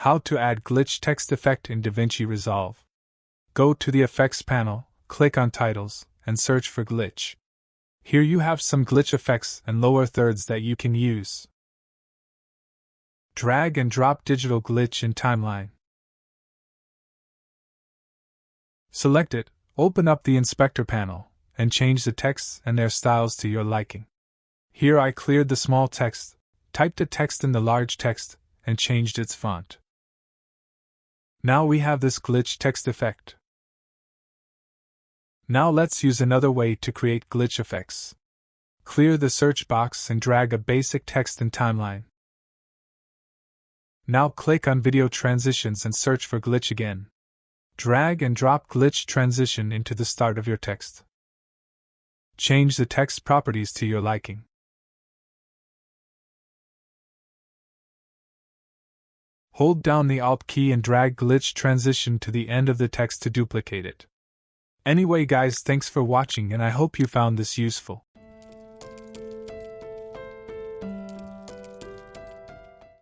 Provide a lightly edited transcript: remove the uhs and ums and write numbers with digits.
How to add glitch text effect in Davinci Resolve. Go to the Effects panel, click on Titles, and search for glitch. Here you have some glitch effects and lower thirds that you can use. Drag and drop digital glitch in timeline. Select it, open up the inspector panel, and change the texts and their styles to your liking. Here I cleared the small text, typed the text in the large text, and changed its font. Now we have this glitch text effect. Now let's use another way to create glitch effects. Clear the search box and drag a basic text in timeline. Now click on Video Transitions and search for glitch again. Drag and drop glitch transition into the start of your text. Change the text properties to your liking. Hold down the Alt key and drag glitch transition to the end of the text to duplicate it. Anyway guys, thanks for watching and I hope you found this useful.